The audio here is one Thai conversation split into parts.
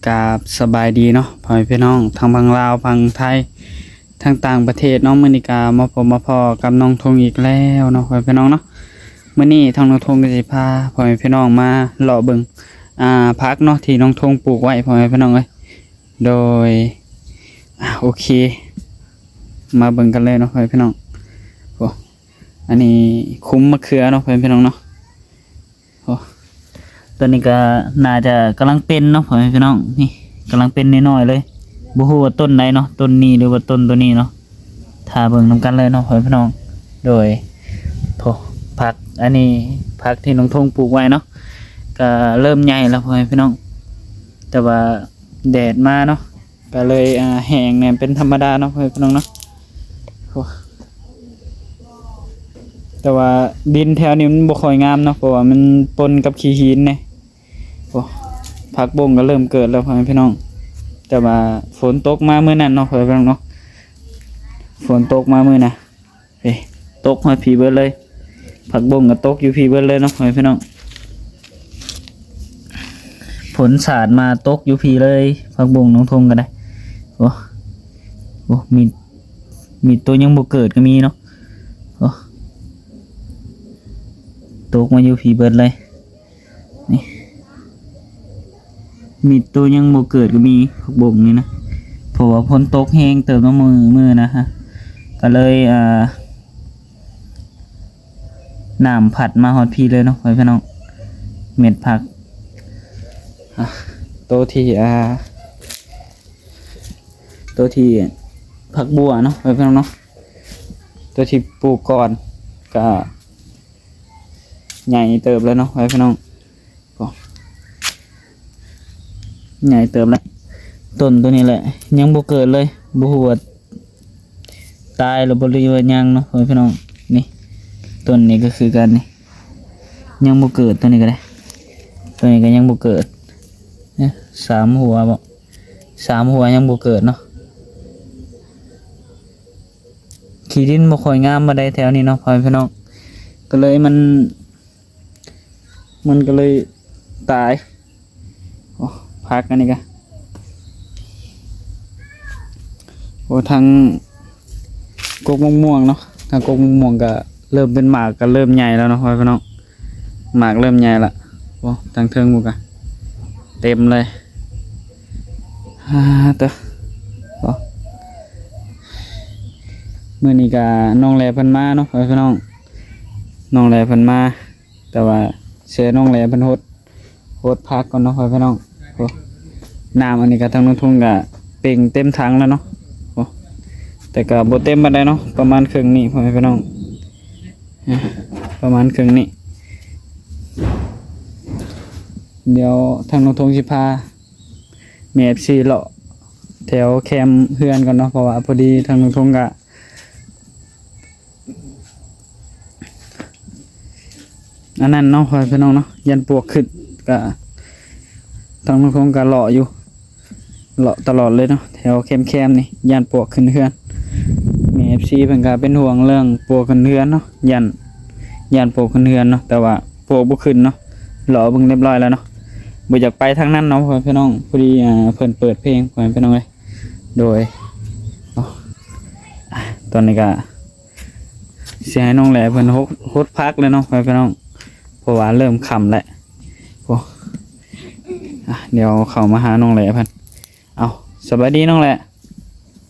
กราบสบายดีเนาะพ่อแม่พี่น้องทางพังลาวพังไทยทางต่างประเทศน้องมื้อนี้ก็มาพบมาพอกับน้องทงอีกแล้วเนาะพ่อแม่พี่น้องเนาะมื้อนี้ทางน้องทงก็สิพาพ่อแม่พี่น้องมาเลาะเบิ่งผักเนาะที่น้องทงปลูกไว้พ่อแม่พี่น้องเอ้ยโดยโอเคมาเบิ่งกันเลยเนาะพ่อแม่พี่น้องโอ้อันนี้คุ้มมะเขือเนาะพ่อแม่พี่น้องเนาะโอ้ตัวนี้ก็น่าจะกำลังเป็นเนาะพ่อแม่พี่น้องนี่กำลังเป็นน้อยๆเลยบ่ฮู้ว่าต้นไหนเนาะต้นนี้หรือว่าต้นตัวนี้เนาะถ้าเบิ่งนำกันเลยเนาะพ่อแม่พี่น้องโดยโถผักอันนี้ผักที่น้องทงปลูกไว้เนาะก็เริ่มใหญ่แล้วพ่อแม่พี่น้องแต่ว่าแดดมาเนาะก็เลยแห้งเนี่ยเป็นธรรมดาเนาะพ่อแม่พี่น้องเนาะโอ้แต่ว่าดินแถวนี้มันบ่ค่อยงามเนาะเพราะว่ามันปนกับขี้หินเนี่ยโอ้ผักบงก็เริ่มเกิดแล้วพ่อแม่พี่น้องแต่ว่าฝนตกมามื้อนั้นเนาะพ่อแม่พี่น้องเนาะฝนตกมามื้อน่ะตกมาผีเบิดเลยผักบงก็ตกอยู่ผีเบิดเลยเนาะพ่อแม่พี่น้องฝนสาดมาตกอยู่ผีเลยผักบงน้องทงก็ได้โอ้มีตัวยังบ่เกิดก็มีเนาะโอ้ตกมาอยู่ผีเบิดเลยนี่มีตัวยังบ่เกิดก็มีผักบงนี่นะเพราะว่าฝนตกแห้งเติมน้ำมือนะฮะก็เลยน้ำผัดมาฮอดพี่เลยเนาะพี่น้องเม็ดผักตัวที่ผักบัวเนาะพี่น้องเนาะตัวที่ปลูกก่อนก็ใหญ่เติบแล้วเนาะพี่น้องใหญ่เติบแล้วต้นตัวนี้แหละยังบ่เกิดเลยบ่ฮู้ว่าตายหรือบ่หรือว่ายังเนาะพี่น้องนี่ต้นนี้ก็คือกันนี่ยังบ่เกิดตัวนี้ก็ได้ตัวนี้ก็ยังบ่เกิดเนี่ย3 หัวบ่3 หัวยังบ่เกิดเนาะขี้ดินบ่ค่อยงามมาได้แถวนี้เนาะพี่น้องก็เลยมันก็เลยตายโอ้พักอันนี้ก็โอ้ทางกกม่วงเนาะทางกกม่วงก็เริ่มเป็นหมากก็เริ่มใหญ่แล้วเนาะพี่น้องหมากเริ่มใหญ่ละโอ้ทางเทิงหมดกันเต็มเลยตัวเมื่อนี้ก็น้องแหล่เพิ่นมาเนาะพี่น้องน้องแหล่เพิ่นมาแต่ว่าเชื่อน้องแหล่เพิ่นโหดพักก่อนเนาะพี่น้องโอ้น้ำอันนี้ก็ทางน้องทุ่งก็เป่งเต็มถังแล้วเนาะโอ้แต่ก็บ่เต็มปานใดเนาะประมาณครึ่งนี้พี่น้องประมาณครึ่งนี้เดี๋ยวทางน้องทุ่งสิพาแม่ FC เลาะแถวแคมป์เฮือนกันเนาะเพราะว่าพอดีทางน้องทุ่งก็อันนั้นเนาะพี่น้องเนาะยันปวกขึ้นก็ทางน้องทุ่งก็เลาะอยู่เลาะตลอดเลยเนาะแถวแคมป์นี่ยันปวกขึ้นเฮือนแม่ FC เพิ่นก็เป็นห่วงเรื่องปวกขึ้นเฮือนเนาะยันปวกขึ้นเฮือนเนาะแต่ว่าปวกบ่ขึ้นเนาะเลาะเบิ่งเรียบร้อยแล้วเนาะบ่อยากไปทางนั้นเนาะพี่น้องพอดีเพิ่นเปิดเพลงพี่น้องเอ้ยโดยตอนนี้ก็สิให้น้องแหล่เพิ่นฮดพักเลยเนาะพี่น้องเพราะว่าเริ่มค่ำแล้วโอ้เดี๋ยวเข้ามาหาน้องแหล่เพิ่นเอาสบายดีน้องแหล่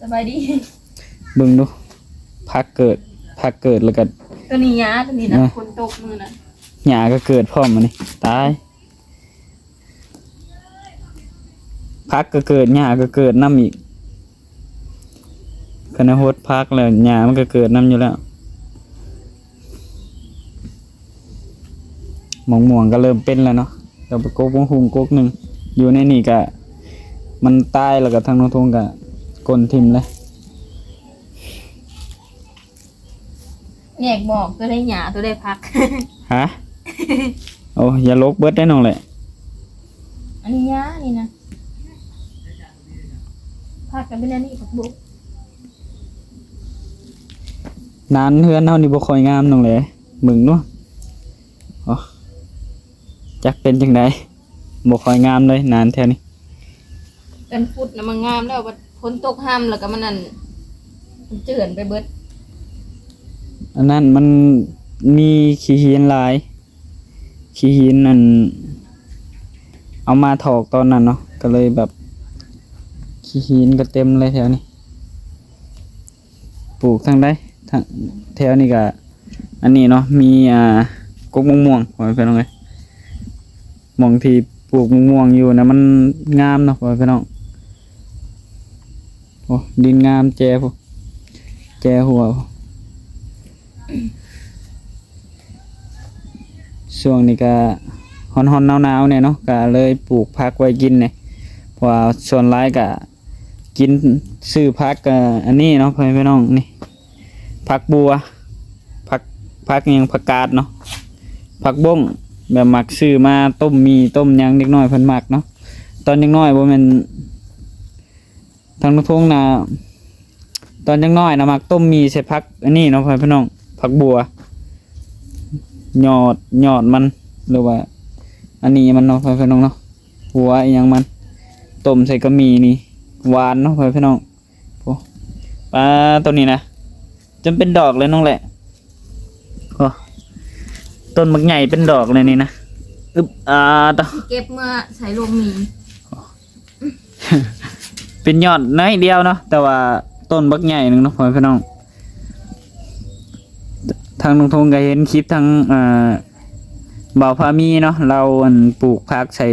สบายดีเบิ่งดูพักเกิดแล้วก็ตัวนี้ยาตัวนี้นะคนตกมือนะหญ้าก็เกิดพร้อมมานี่ตายพักก็เกิดหญ้าก็เกิดน้ำอีกคณะฮดพักแล้วหญ้ามันก็เกิดน้ำอยู่แล้วม่วงก็เริ่มเป็นแล้วเนาะแต่ไปกกหุงกกหนึ่งอยู่ในนี่ก็มันตายแล้วก็ทางน้องทงก็กลนทิ่มเลยแยกบอกตัวได้หยาตัวได้พักฮะโอ้อย่าลกเบิดได้น้องแหละอันนี้ยานี่นะพักกันเป็นอันนี้ผักบุกนานเฮือนเฮานี่บ่ค่อยงามน้องแหละมึงเนาะอ๋อจักเป็นจังได๋บ่ค่อยงามเลยนานแถวนี้ เป็นฟุตนะมันงามแล้วบัดฝนตกห้ามแล้วก็มันนั่นมันเจือนไปเบิด อันนั้นมันมีขี้หินหลายขี้หินนั่นเอามาถอกตอนนั้นเนาะก็เลยแบบขี้หินก็เต็มเลยแถวนี้ปลูกทางใดทางแถวนี้ก็อันนี้เนาะมีกกม่วงๆไว้พี่น้องเอ้ยหม่องที่ปลูกม่วงๆอยู่นะมันงามเนาะไว้พี่น้องโอ้ดินงามแจพวกแจหัว ช่วงนี้ก็ฮ้อนๆหนาวๆเนี่ยเนาะก็เลยปลูกผักไว้กินเนี่ยเพราะว่าส่วนหลายก็กินซื้อผักก็อันนี้เนาะพี่น้องนี่ผักบัวผักหยังผักกาดเนาะผักบ้งแบบหมักซื้อมาต้มมีต้มหยังเด็กน้อยเพิ่นมักเนาะตอนเด็กน้อยบ่แม่นทางทุ่งนาตอนเด็กน้อยนะมักต้มมีใส่ผักอันนี้เนาะพี่น้องผักบัวยอดมันหรือว่าอันนี้มันเนาะพี่น้องเนาะหัวอีหยังมันต้มใส่กะหมี่นี่หวานเนาะพี่น้องโอ้ปลาตัวนี้นะจนเป็นดอกเลยน้องแหละโอ้ต้นมักใหญ่เป็นดอกเลยนี่นะต่อ เก็บเมื่อใส่ลมมี เป็นยอดน้อยเดียวเนาะแต่ว่าต้นบักใหญ่หนึงเนาะพี่น้องทางลุงทงก็เห็นคลิปทางบ่าวพามีเนาะเราปลูกผักใส่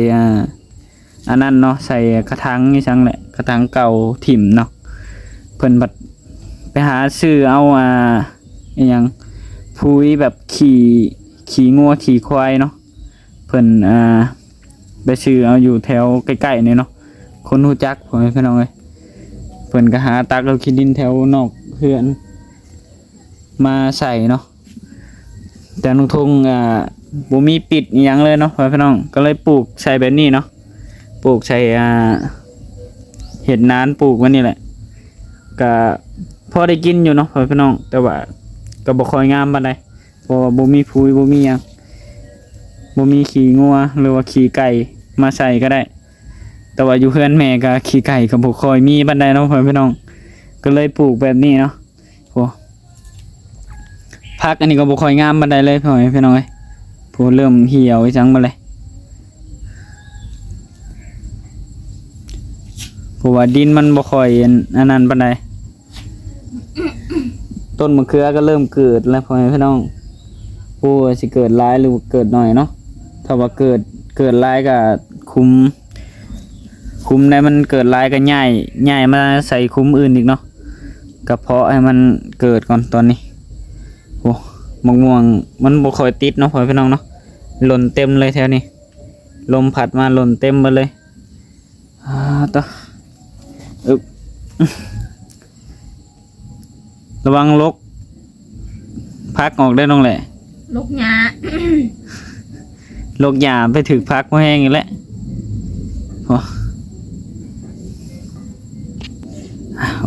อันนั้นเนาะใส่กระถางนี่จังแหละกระถางเก่าถิ่มเนาะเพิ่นบัดไปหาซื้อเอาอหยังปุ๋ยแบบขี่งัวขี่ควายเนาะเพิ่นไปซื้อเอาอยู่แถวใกล้ๆนี่เนาะคนรู้จักพ่อแม่พี่น้องเอ้ยเพิ่นก็หาตักเอาขี้ดินแถวนอกเฮือนมาใส่เนาะแต่ลุงทงบ่มีปิดอีหยังเลยเนาะพี่น้องก็เลยปลูกใส่แบบนี้เนาะปลูกใส่เห็ดนานปลูกไว้นี่แหละก็พอได้กินอยู่เนาะพี่น้องแต่ว่าก็บ่ค่อยงามปานใดเพราะว่าบ่มีปุ๋ยบ่มีหยังบ่มีขี้งัวหรือว่าขี้ไก่มาใส่ก็ได้แต่ว่าอยู่เฮือนแม่ก็ขี้ไก่ก็บ่ค่อยมีปานใดเนาะพี่น้องก็เลยปลูกแบบนี้เนาะโอ้ผักอันนี้ก็บ่ค่อยงามปานใดเลยพี่น้องเอ้ยผู้เริ่มเหี่ยวอีจังมาเลยเพราะว่าดินมันบ่ค่อยอันนั้นปานใดต้นมะเขือก็เริ่มเกิดแล้วพี่น้องผู้สิเกิดหลายหรือเกิดน้อยเนาะถ้าว่าเกิดหลายก็คุมได้มันเกิดหลายก็ย้ายมาใส่คุมอื่นอีกเนาะก็เพาะให้มันเกิดก่อนตอนนี้โอ้มะม่วงมันบ่ค่อยติดเนาะพี่น้องเนาะหล่นเต็มเลยแถวนี้ลมพัดมาหล่นเต็มหมดเลยต่อระวังลกพักออกได้น้องแหละ ลูกหญ้า ลกหญ้าไปถึกพักมาแห้งอีกแล้ว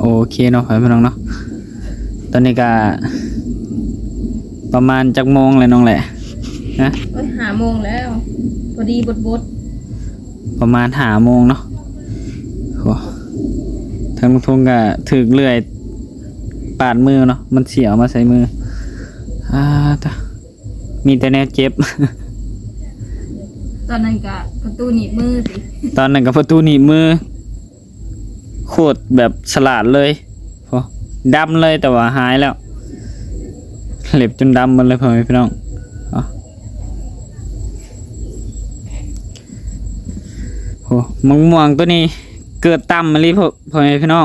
โอเคเนาะพี่น้องเนาะตอนนี้ก็ประมาณจักโมงเลยน้องแหละนะ 5 โมงแล้วพอดีบดประมาณ5 โมงเนาะทางลุงทงก็ถึกเลื่อยปาดมือเนาะมันเสียวมาใส่มือมีแต่แนวเจ็บ ตอนนั้นก็ประตูหนีบมือสิ ตอนนั้นกับประตูหนีบมือโคตรแบบฉลาดเลยดำเลยแต่ว่าหายแล้วเล็บจนดำหมดเลยพี่น้องมะม่วงตัวนี้เกิดต่ำมาลีพี่น้อง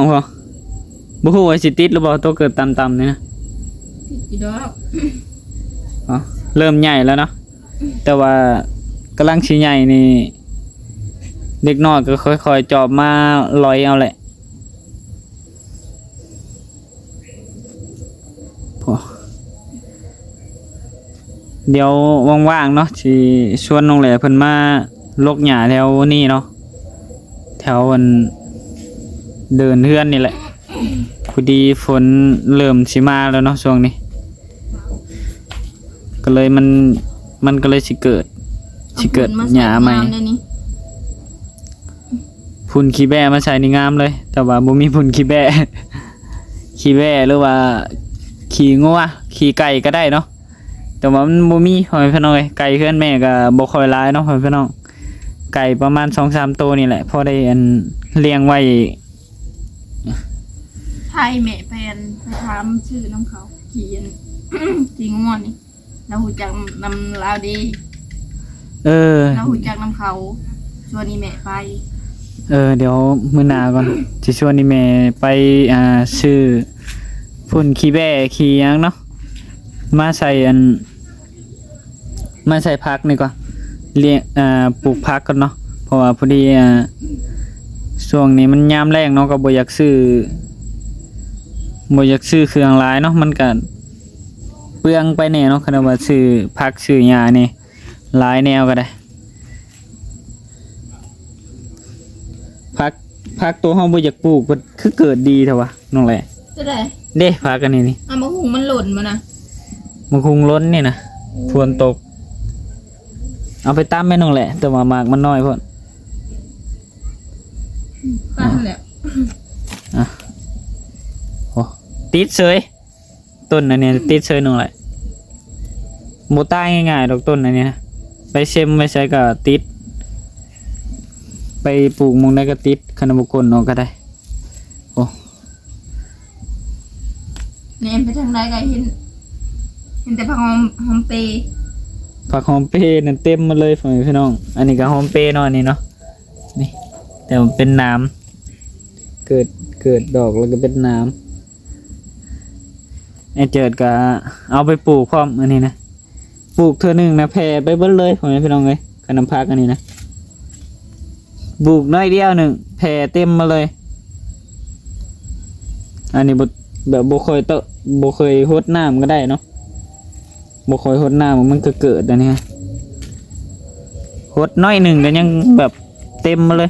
บ่ฮู้ว่าสิติดหรือบ่ตัวเกิดต่ำๆนี่นะ อีดอก เริ่มใหญ่แล้วเนาะแต่ว่ากำลังสิใหญ่นี่เด็กน้อยก็ค่อยๆจอบมาลอยเอาแหละเดี๋ยวว่างๆเนาะสิชวนน้องแหล่เพิ่นมาลกหญ้าแถวนี้เนาะแถวเดินเฮือนนี่แหละพอดีฝนเริ่มสิมาแล้วเนาะช่วงนี้ก็เลยมันก็เลยสิเกิดหญ้าใหม่ พุ่นขี้แบ้มาใส่นี่งามเลย แต่ว่าบ่มีพุ่นขี้แบ้ ขี้แบ้หรือว่าขี้งัวขี้ไก่ก็ได้เนาะแต่ว่ามันบ่มีพ่อแม่พี่น้องเอ้ยไก่เพื่อนแม่ก็บ่ค่อยหลายเนาะพ่อแม่พี่น้องไก่ประมาณ 2-3 ตัวนี่แหละพอได้อันเลี้ยงไว้ ไทยแม่แฟนไปถามชื่อน้ำเขาขี่อัน ขี่งอนนี่เราหูจักนำลาวดี เออ เราหูจักนำเขาชวนนี่แม่ไป เดี๋ยวมื้อหน้าก่อนสิชวนนี่แม่ไปซื้อพุ่นขี้แบ้ขี้หยังเนาะมาใส่ผักนี่ก่อนเลี้ยงปลูกผักก่อนเนาะเพราะว่าพอดีช่วงนี้มันยามแล้งเนาะก็บ่อยากซื้อเครื่องหลายเนาะมันก็เปลืองไปแน่เนาะคันว่าซื้อผักซื้อหญ้านี่หลายแนวก็ได้ผักตัวเฮาบ่อยากปลูกก็คือเกิดดีเถอะวะน้องแหละ จะได้ เด้ผักอันนี้นี่ เอามาหุงมันหล่นมานะ มันคงล้นนี่นะฝนตกเอาไปตั้มแม่น้องแหละแต่ว่าหมากมันน้อยพุ่น ป้าแหละ โอ้ติดเฉยต้นอันเนี้ยติดเฉยน้องแหละบ่ตายง่ายๆดอกต้นอันเนี้ยไปเซ็มไปใช้ก็ติดไปปลูกหมองได้ก็ติดคันบ่กลออกก็ได้โอ้ เนี่ยไปทางใดก็เห็นแต่ผักหอมเปย์ ผักหอมเปรย์นั่นเต็มมาเลยพี่น้องอันนี้ก็หอมเปรย์เนาะอันนี้เนาะนี่แต่มันเป็นน้ำเกิดดอกแล้วก็เป็นน้ำไอ้เจิดก็เอาไปปลูกพร้อมอันนี้นะปลูกเทื่อนึงนะแผ่ไปเบิดเลยพี่น้องเอ้ยกับน้ำพักอันนี้นะปลูกน้อยเดียวหนึ่งแผ่เต็มมาเลยอันนี้แบบบ่เคยหดน้ำก็ได้เนาะบ่ค่อยหดน้ำมันก็เกิดอันนี้หดน้อยหนึ่งก็ยังแบบเต็มมาเลย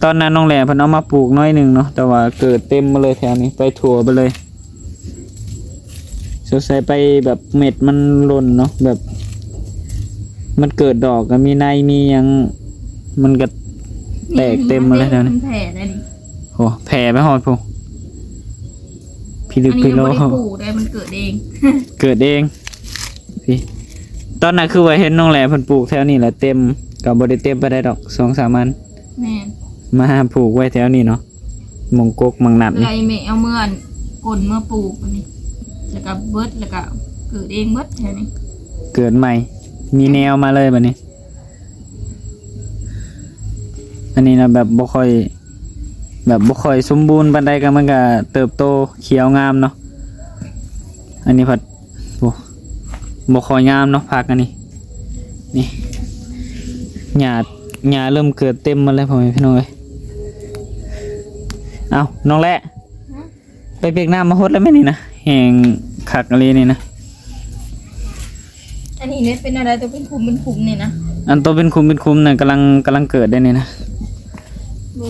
ตอนนั้นน้องแหล่เพิ่นเอามาปลูกน้อยหนึ่งเนาะแต่ว่าเกิดเต็มมาเลยแถวนี้ไปถั่วไปเลยสงสัยไปแบบเม็ดมันหล่นเนาะแบบมันเกิดดอกก็มีในมียังมันก็แตกเต็มมาเลยแถวนี้ แผ่ได้ดิ โอ้แผ่ไปหอดพูพี่ลึ อั ก นนี้ พี่ ยัง โล ไม่ได้ปลูกได้มันเกิดเอง เกิดเองพี่ตอนนั้นคือว่าเห็นน้องแหล่เพิ่นปลูกแถวนี้แหละเต็มก็บ่ได้เต็มไปได้ดอก 2-3 อัน แม่ มาปลูกไว้แถวนี้เนาะมงกกมังนัด ไร นี่ แม่เอาเมื่อนกลนเมื่อปลูกอันนี้แล้วก็เบิดแล้วก็เกิดเองเบิดแถวนี้ เกิดใหม่ มีแนวมาเลยบัดนี้ อันนี้นะแบบบ่ค่อยสมบูรณ์ปานใดก็มันก็เติบโตเขียวงามเนาะอันนี้ผัดบ่ค่อยงามเนาะผักอันนี้นี่หญ้าเริ่มเกิดเต็มมาแล้วพ่อแม่พี่น้องเอ้ยเอาน้องแหละไปเปียกน้ำมาฮดแล้วไหมนี่นะแห้งคักอะไรนี่นะ อันนี้เนี่ยเป็นอะไรตัวเป็นคุมนี่นะ อันโตเป็นคุมน่ะกำลังเกิดได้นี่นะ ดู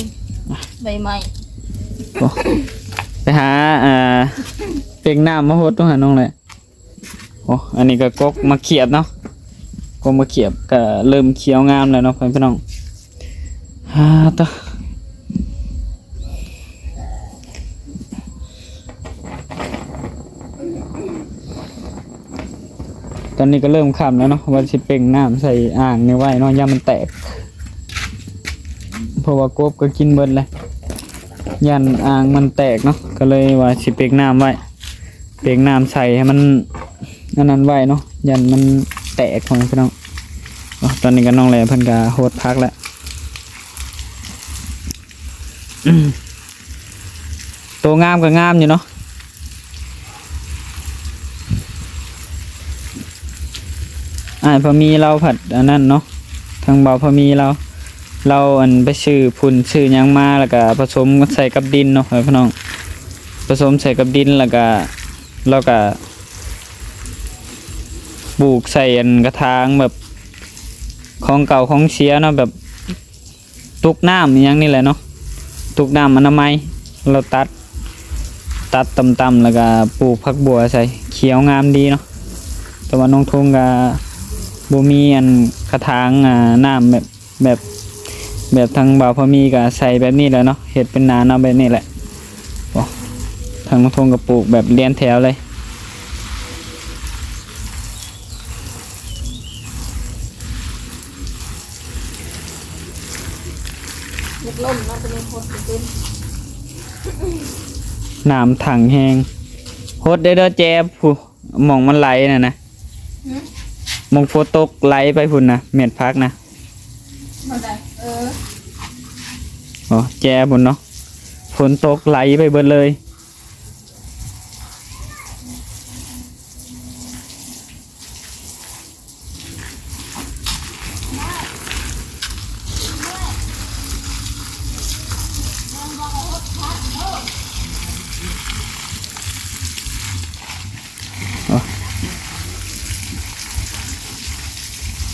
ใบไม้ โอ้ไปหาเปียกน้ำมาฮดต้องหาน้องแหละโอ้อันนี้ก็กกมาเขียบเนาะกกมาเขียบก็เริ่มเขียวงามแล้วเนาะพี่น้องต่อตอนนี้ก็เริ่มค่ำแล้วเนาะว่าสิเป่งน้ำใส่อ่างนี่ไว้เนาะยามมันแตกเพราะว่ากบก็กินเบิดเลยยันอ่างมันแตกเนาะก็เลยว่าสิเป่งน้ำไว้เป่งน้ำใส่ให้มันอันนั้นไว้เนาะยันมันแตกของพี่น้องตอนนี้ก็น้องแหล่เพิ่นก็โหดพักแล้วตัวงามก็งามอยู่เนาะพอมีเราผัดอันนั้นเนาะทางเบาพอมีเราอันไปซื้อพุ่นซื้อหยังมาแล้วก็ผสมใส่กับดินเนาะพี่น้องผสมใส่กับดินแล้วก็เราก็ปลูกใส่อันกระถางแบบของเก่าของเสียเนาะแบบตุกน้ำอย่างนี้แหละเนาะตุกน้ำอนามัยเราตัดต่ำๆแล้วก็ปลูกผักบัวใส่เขียวงามดีเนาะแต่ว่าน้องทงก็บ่มีอันกระถางน้ำแบบ แบบทางบ่าวพอมีก็ใส่แบบนี้แหละเนาะเฮ็ดเป็นนาเนาะแบบนี้แหละบ่ทางน้องทงก็ปลูกแบบเรียนแถวเลย เล็กล่มเนาะเป็นคนเป็น น้ำถังแห้งโฮดได้เด้อแจ๊บผู้หมองมันไหลน่ะนะหมองโฟตกไหลไปพุ่นนะเม็ดพักนะ มาได้อ๋อแจ๊บพุ่นเนาะฝนตกไหลไปเบิดเลย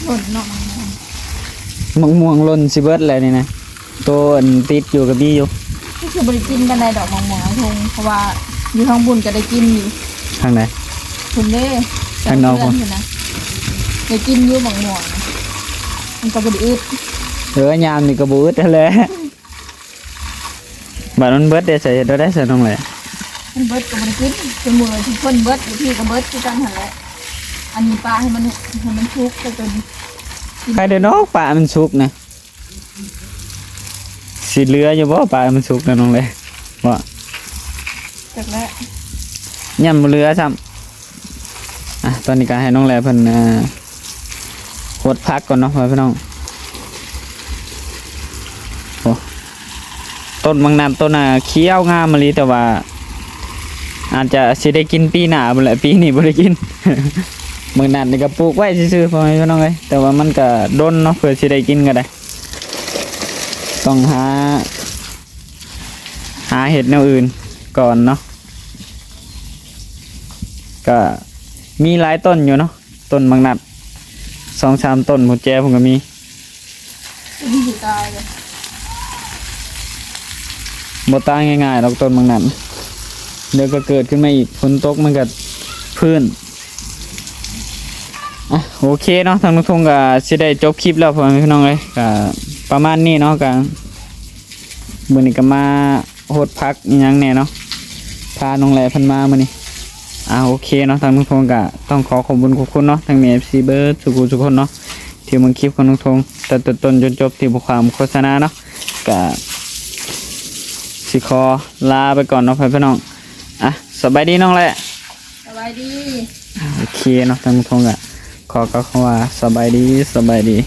หล่นเนาะ มะม่วงหล่นสิเบิดเลยนี่นะตัวอันติดอยู่กับบี้อยู่ ก็คือบริกินกันในดอกมะม่วงทงเพราะว่าอยู่ห้องบุญก็ได้กินอยู่ ทางไหน คุณเด้ ข้างนอก เพื่อยู่นะได้กินอยู่มะม่วงนะมันก็บริอึด ยามนี่ก็บูดนั่นแหละบัดมันเบิดได้ใส่ได้ใส่ตรงไหน มันเบิดกับบริกินเป็นมือที่คนเบิดอยู่ที่กับเบิดคือกันหันแหละอันนี้ปลาให้มันชุกไปจน ใครเดินนอกป่ามันสุกนะสิเหลืออยู่บ่ป่ามันสุกนะน้องเลยว่า จากแล้ว ย่ำบ่เหลือซ้ำตอนนี้ก็ให้น้องแลเพิ่นหดพักก่อนเนาะพี่น้องโอ้ต้นบางน้ำต้นเขียวงามมะลิแต่ว่า อาจจะสิได้กินปีหน้าบ่แหละปีนี้บ่ได้กิน บางนั้นนี่ก็ปลูกไว้ซื่อๆพ่อแม่พี่น้องเอ้ยแต่ว่ามันก็ดนเนาะเพื่อสิได้กินก็ได้ต้องหาเห็ดแนวอื่นก่อนเนาะก็มีหลายต้นอยู่เนาะต้นบางนัด2-3ต้นหมดแจผมก็มี มันสิตายเลย บ่ตายง่ายๆดอกต้นบางนัดเดี๋ยวก็เกิดขึ้นมาอีกฝนตกมันก็พื้นโอเคเนาะทางนุทงก็สิได้จบคลิปแล้วพ่อแม่พี่น้องเอ้ยก็ประมาณนี้เนาะก็มื้อนี้ก็มาโหดพักอีหยังแน่เนาะพาน้องแหล่เพิ่นมามื้อนี้โอเคเนาะทางนุทงก็ต้องขอขอบคุณทุกคนเนาะทาง FC เบิร์ดทุกคนเนาะที่มึงคลิปของนุทงแต่ต้นจนจบที่บ่ความโฆษณาเนาะก็สิขอลาไปก่อนเนาะพี่น้องสบายดีน้องแหละ สบายดี โอเคเนาะทางนุทงก็ขอกล่าวคำว่าสบายดี